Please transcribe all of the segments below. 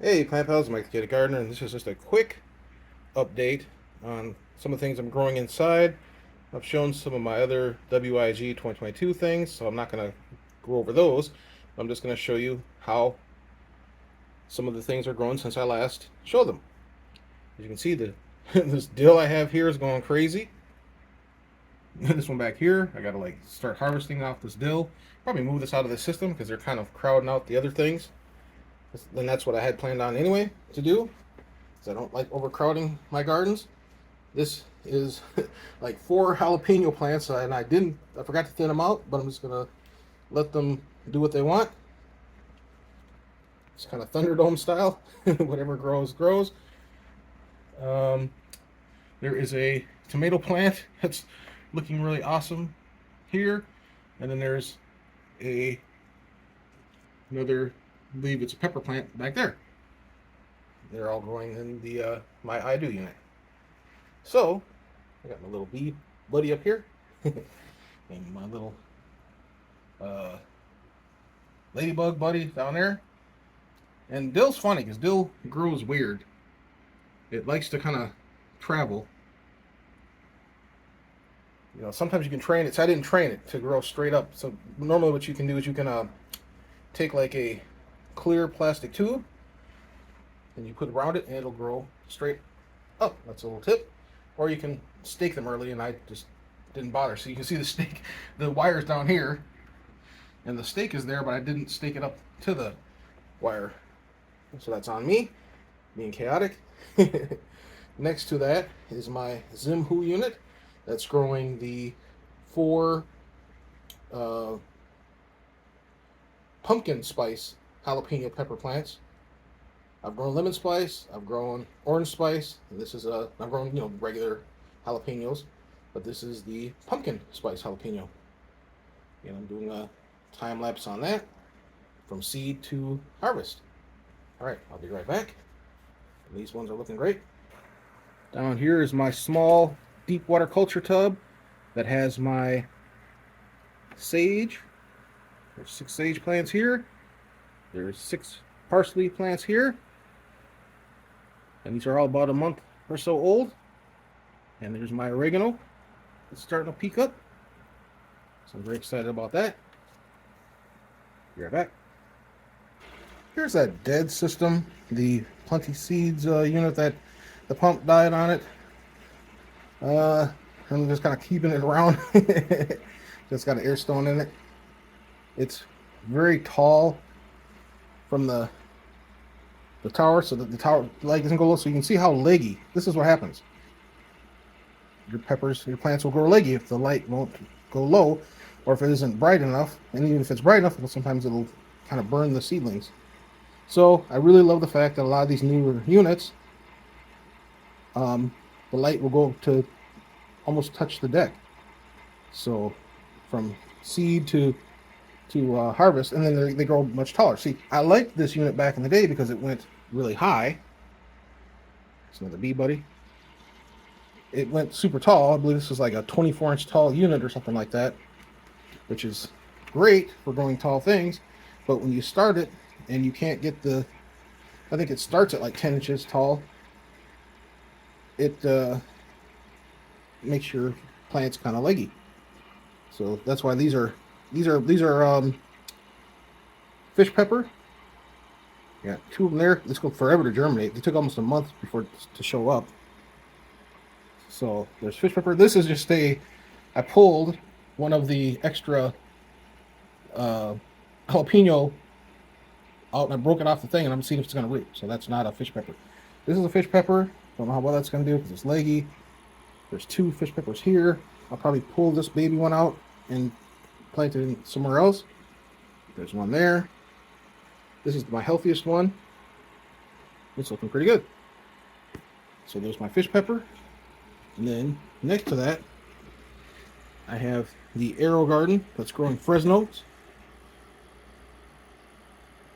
Hey Plant Pals, Mike the Kitty Gardener, and this is just a quick update on some of the things I'm growing inside. I've shown some of my other WIG 2022 things, so I'm not going to go over those. I'm just going to show you how some of the things are growing since I last showed them. As you can see, this dill I have here is going crazy. This one back here, I got to start harvesting off this dill. Probably move this out of the system because they're kind of crowding out the other things. And that's what I had planned on anyway to do. I don't like overcrowding my gardens. This is like 4 jalapeno plants, and I forgot to thin them out, but I'm just gonna let them do what they want. It's kind of Thunderdome style. Whatever grows, grows. There is a tomato plant that's looking really awesome here, and then there's another, I believe it's a pepper plant back there. They're all growing in the my I do unit. So I got my little bee buddy up here, and my little ladybug buddy down there. And dill's funny because dill grows weird. It likes to kind of travel. You know, sometimes you can train it. So I didn't train it to grow straight up. So normally, what you can do is you can take like a clear plastic tube and you put around it and it'll grow straight up. That's a little tip. Or you can stake them early, and I just didn't bother. So you can see the stake, the wire's down here, and the stake is there, but I didn't stake it up to the wire. So that's on me, being chaotic. Next to that is my Zimhu unit that's growing the 4 pumpkin spice jalapeno pepper plants. I've grown lemon spice, I've grown orange spice, and this is I've grown, regular jalapenos, but this is the pumpkin spice jalapeno. And I'm doing a time lapse on that from seed to harvest. All right, I'll be right back. And these ones are looking great. Down here is my small deep water culture tub that has my sage. There's 6 sage plants here. There's 6 parsley plants here. And these are all about a month or so old. And there's my oregano. It's starting to peak up. So I'm very excited about that. Be right back. Here's that dead system, the Plenty Seeds unit that the pump died on it. I'm just kind of keeping it around. Just got an air stone in it. It's very tall from the tower, so that the tower leg doesn't go low. So you can see how leggy. This is what happens. Your plants will grow leggy if the light won't go low, or if it isn't bright enough. And even if it's bright enough, sometimes it'll kind of burn the seedlings. So I really love the fact that a lot of these newer units, the light will go to almost touch the deck. So from seed to harvest, and then they grow much taller. See, I liked this unit back in the day because it went really high. It's another bee buddy. It went super tall. I believe this is like a 24-inch tall unit or something like that, which is great for growing tall things. But when you start it and you can't get I think it starts at like 10 inches tall. It makes your plants kind of leggy. So that's why these are fish pepper. Yeah, 2 of them there. This took forever to germinate. They took almost a month to show up. So there's fish pepper. This is just I pulled one of the extra jalapeno out and I broke it off the thing, and I'm seeing if it's going to root. So that's not a fish pepper. This is a fish pepper. Don't know how well that's going to do because it's leggy. There's 2 fish peppers here. I'll probably pull this baby one out and plant it in somewhere else. There's one there. This is my healthiest one. It's looking pretty good. So there's my fish pepper. And then next to that, I have the Arrow Garden that's growing Fresnos.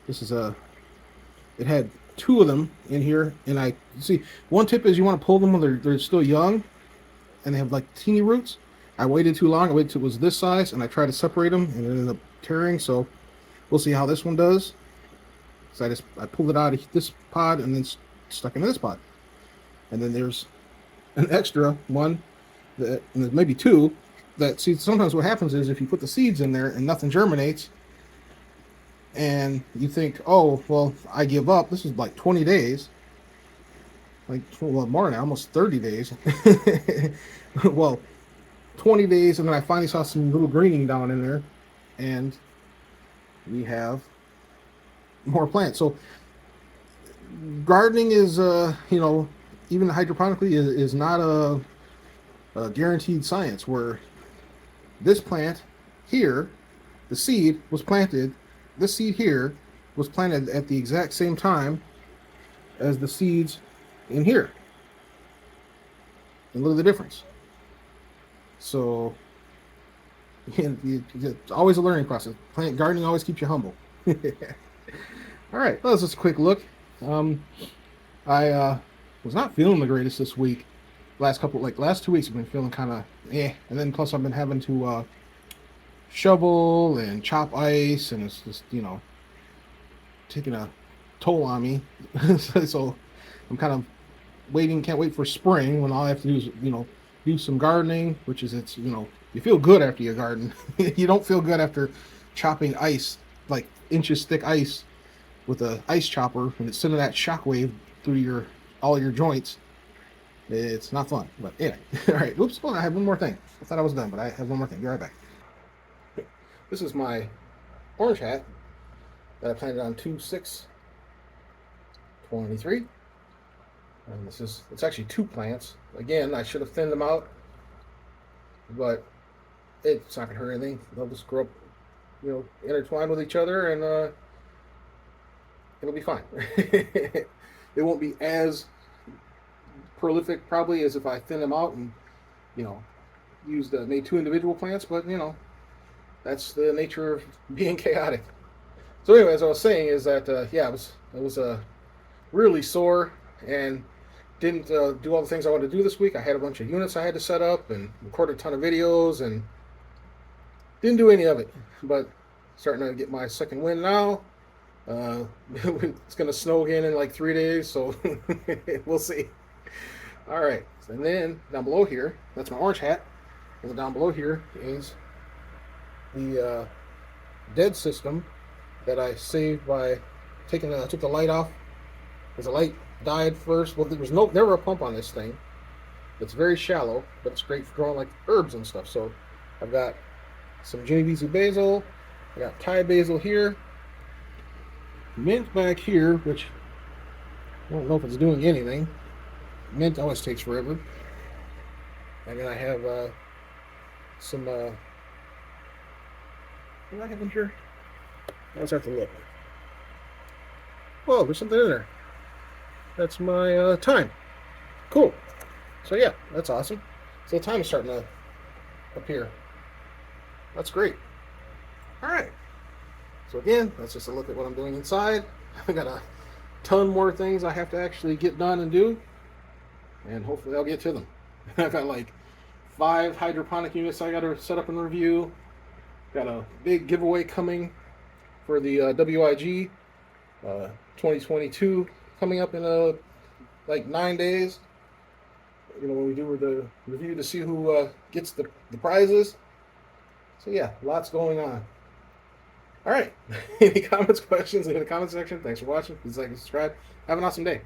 This is it had 2 of them in here, and I see one tip is you want to pull them when they're still young, and they have like teeny roots. I waited too long. I waited till it was this size, and I tried to separate them, and it ended up tearing. So we'll see how this one does. So I pulled it out of this pod and then stuck into this pod. And then there's an extra one that, and there's maybe two that, see, sometimes what happens is if you put the seeds in there and nothing germinates, and you think, oh, well, I give up. This is like 20 days. Like, well, more now, almost 30 days. Well, 20 days, and then I finally saw some little greening down in there, and we have more plants. So gardening is, even hydroponically is not a guaranteed science, where this plant here, the seed was planted, this seed here was planted at the exact same time as the seeds in here. And look at the difference. So it's always a learning process. Plant gardening always keeps you humble. All right, well, that's just a quick look. I was not feeling the greatest this week. Last 2 weeks I've been feeling kind of and then plus I've been having to shovel and chop ice, and it's just taking a toll on me. So I'm kind of can't wait for spring, when all I have to do is do some gardening, which is you feel good after you garden. You don't feel good after chopping ice, like inches thick ice with a ice chopper, and it's sending that shockwave through all your joints. It's not fun. But anyway, all right. Oops, hold on, I have one more thing. I thought I was done, but I have one more thing. Be right back. This is my orange hat that I planted on 2/6/23. And it's actually two plants. Again, I should have thinned them out, but it's not gonna hurt anything. They'll just grow up, intertwined with each other, and it'll be fine. It won't be as prolific probably as if I thin them out and made two individual plants, but that's the nature of being chaotic. So anyway, as I was saying, is that it was really sore, and didn't do all the things I wanted to do this week. I had a bunch of units I had to set up and record a ton of videos, and didn't do any of it. But starting to get my second wind now. It's going to snow again in like 3 days, so we'll see. All right, and then down below here, that's my orange hat, and then down below here is the dead system that I saved by took the light off, because the light died first. Well, there was never a pump on this thing. It's very shallow, but it's great for growing like herbs and stuff. So I've got some Genovese basil, I got Thai basil here, mint back here, which I don't know if it's doing anything. Mint always takes forever. And then I have some what do I have in here? I just have to look. Whoa, there's something in there. That's my thyme. Cool. So yeah, that's awesome. So the thyme is starting to appear. That's great. All right. So again, that's just a look at what I'm doing inside. I got a ton more things I have to actually get done and do, and hopefully I'll get to them. I've got like 5 hydroponic units I got to set up and review. Got a big giveaway coming for the WIG 2022 coming up in like 9 days. When we do the review to see who gets the prizes. So yeah, lots going on. All right. Any comments, questions in the comment section? Thanks for watching. Please like and subscribe. Have an awesome day.